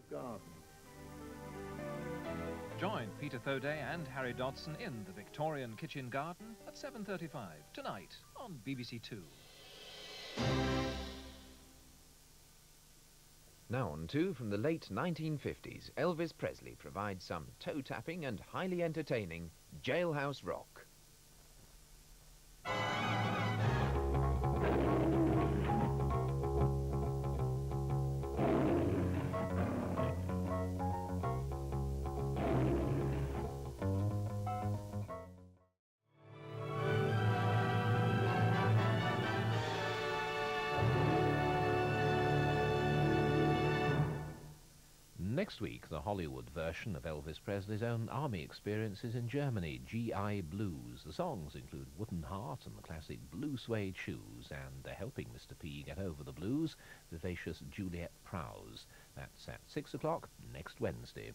garden. Join Peter Thoday and Harry Dodson in the Victorian Kitchen Garden at 7:35 tonight on BBC2. Now on to, from the late 1950s, Elvis Presley provides some toe-tapping and highly entertaining Jailhouse Rock. Next week, the Hollywood version of Elvis Presley's own army experiences in Germany, GI Blues. The songs include Wooden Heart and the classic Blue Suede Shoes, and helping Mr. P get over the blues, vivacious Juliet Prowse. That's at 6 o'clock next Wednesday.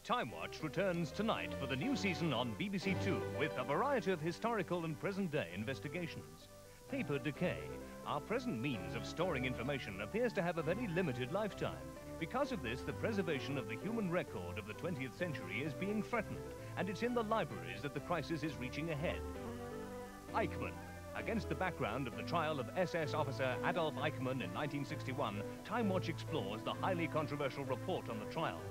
Timewatch returns tonight for the new season on BBC2 with a variety of historical and present-day investigations. Paper decay, our present means of storing information, appears to have a very limited lifetime. Because of this, the preservation of the human record of the 20th century is being threatened, and it's in the libraries that the crisis is reaching a head. Eichmann. Against the background of the trial of SS officer Adolf Eichmann in 1961, Timewatch explores the highly controversial report on the trial.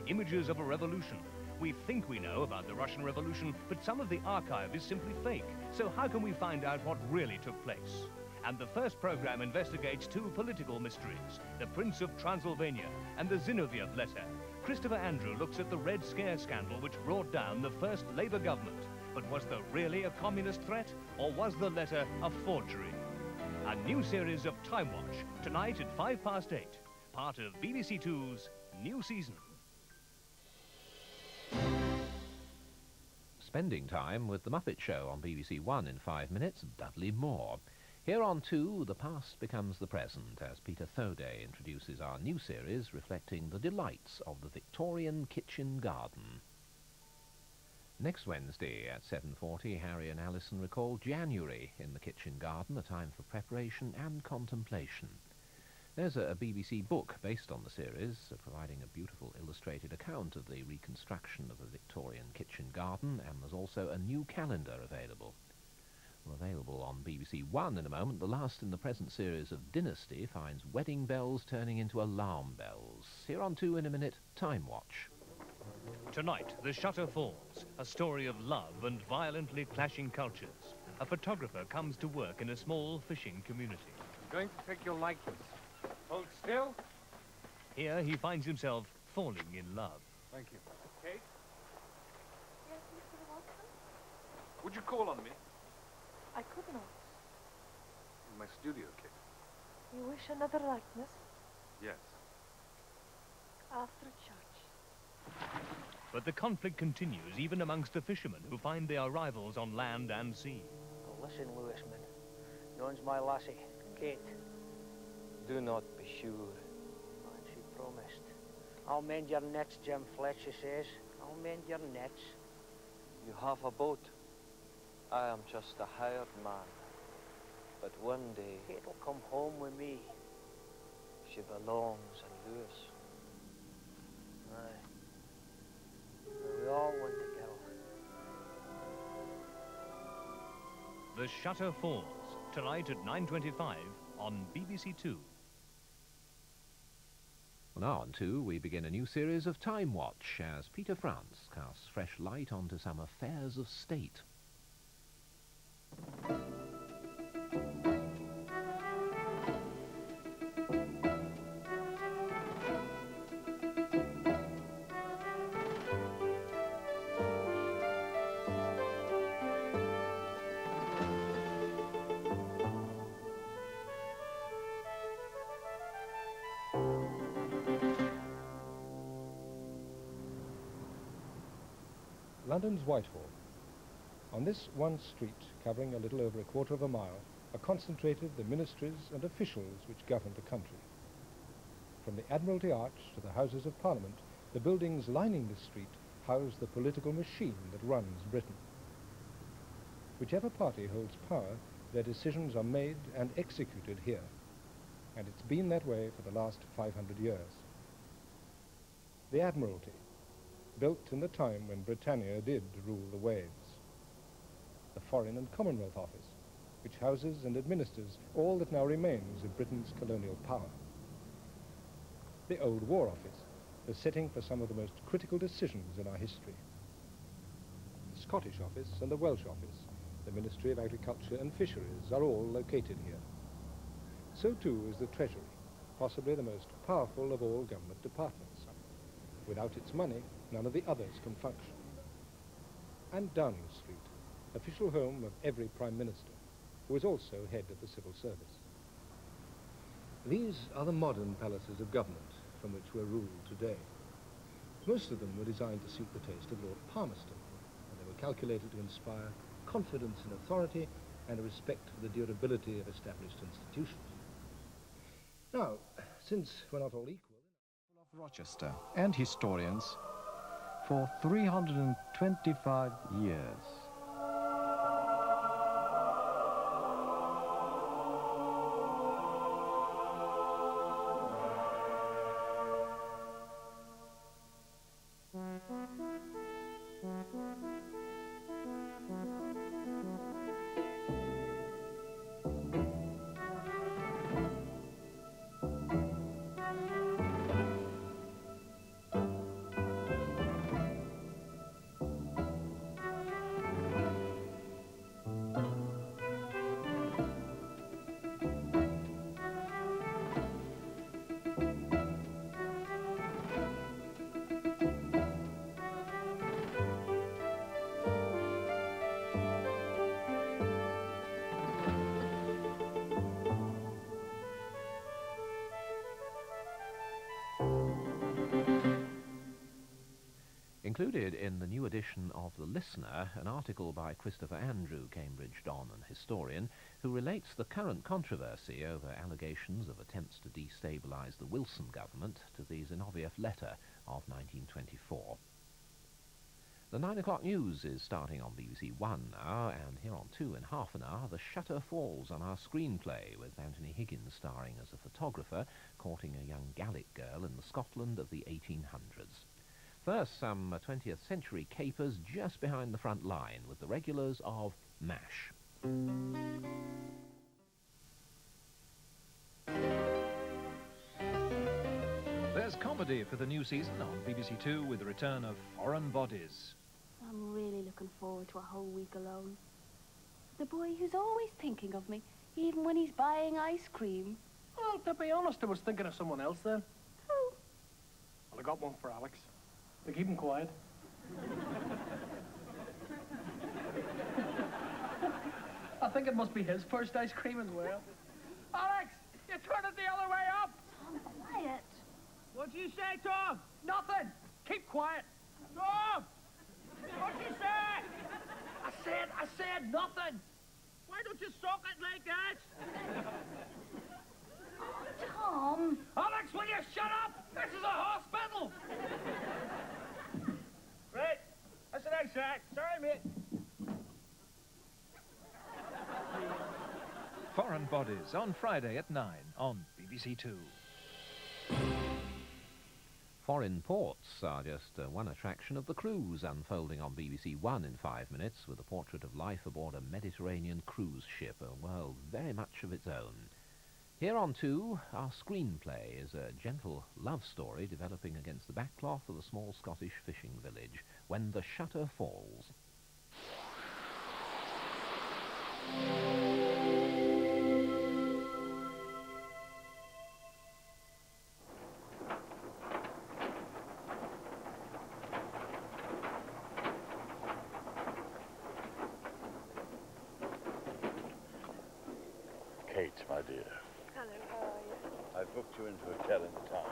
Images of a revolution. We think we know about the Russian Revolution, but some of the archive is simply fake. So how can we find out what really took place? And the first program investigates two political mysteries, the Prince of Transylvania and the Zinoviev letter. Christopher Andrew looks at the Red Scare scandal which brought down the first Labour government. But was there really a communist threat, or was the letter a forgery? A new series of Timewatch, tonight at 8:05, part of BBC2's new season. Spending time with The Muppet Show on BBC One in 5 minutes, Dudley Moore. Here on 2, the past becomes the present, as Peter Thoday introduces our new series reflecting the delights of the Victorian Kitchen Garden. Next Wednesday at 7:40, Harry and Alison recall January in the kitchen garden, a time for preparation and contemplation. There's a BBC book based on the series, providing a beautiful illustrated account of the reconstruction of the Victorian kitchen garden, and there's also a new calendar available. Well, available on BBC One in a moment, the last in the present series of Dynasty finds wedding bells turning into alarm bells. Here on 2 in a minute, Timewatch. Tonight, The Shutter Falls, a story of love and violently clashing cultures. A photographer comes to work in a small fishing community. I'm going to take your likeness. Hold still. Here he finds himself falling in love. Thank you. Kate? Yes, Mr. Watson? Would you call on me? I could not. In my studio, Kate. You wish another likeness? Yes. After church. But the conflict continues even amongst the fishermen who find they are rivals on land and sea. Oh, listen, Lewisman. Yon's my lassie, Kate. Do not be sure. And she promised. I'll mend your nets, Jim Fletch, she says. I'll mend your nets. You have a boat. I am just a hired man. But one day Kate'll come home with me. she belongs in Lewis. Aye. We all want a girl. The Shutter Falls, tonight at 9:25 on BBC2. Now on 2, we begin a new series of Timewatch as Peter France casts fresh light onto some affairs of state. London's Whitehall. On this one street, covering a little over a quarter of a mile, are concentrated the ministries and officials which govern the country. From the Admiralty Arch to the Houses of Parliament, the buildings lining this street house the political machine that runs Britain. Whichever party holds power, their decisions are made and executed here. and it's been that way for the last 500 years. The Admiralty, built in the time when Britannia did rule the waves. The Foreign and Commonwealth Office, which houses and administers all that now remains of Britain's colonial power. The Old War Office, the setting for some of the most critical decisions in our history. The Scottish Office and the Welsh Office, the Ministry of Agriculture and Fisheries, are all located here. So too is the Treasury, possibly the most powerful of all government departments. Without its money, none of the others can function. And Downing Street, official home of every Prime Minister, who is also head of the civil service. These are the modern palaces of government from which we're ruled today. Most of them were designed to suit the taste of Lord Palmerston, and they were calculated to inspire confidence in authority and a respect for the durability of established institutions. Now, since we're not all equal... of Rochester and historians for 325 years. Included in the new edition of The Listener, an article by Christopher Andrew, Cambridge Don and historian, who relates the current controversy over allegations of attempts to destabilise the Wilson government to the Zinoviev letter of 1924. The 9 o'clock news is starting on BBC 1 now, and here on 2 in half an hour, the shutter falls on our screenplay, with Anthony Higgins starring as a photographer courting a young Gallic girl in the Scotland of the 1800s. First, some 20th century capers just behind the front line with the regulars of MASH. There's comedy for the new season on BBC2 with the return of Foreign Bodies. I'm really looking forward to a whole week alone. The boy who's always thinking of me, even when he's buying ice cream. Well, to be honest, I was thinking of someone else then. Who? Well, I got one for Alex. To keep him quiet. I think it must be his first ice cream as well. Alex, you turn it the other way up. Tom, quiet. What'd you say, Tom? Nothing. Keep quiet. Tom! What'd you say? I said nothing. Why don't you sock it like that? Tom! Alex, will you shut up? This is a hospital. Right. That's what I said. Sorry, mate. Foreign Bodies on Friday at 9 on BBC2. Foreign ports are just one attraction of the cruise, unfolding on BBC 1 in 5 minutes with a portrait of life aboard a Mediterranean cruise ship, a world very much of its own. Here on 2, our screenplay is a gentle love story developing against the backcloth of a small Scottish fishing village, When the Shutter Falls. Kate, my dear. Hello, how are you? I booked you into a hotel in town.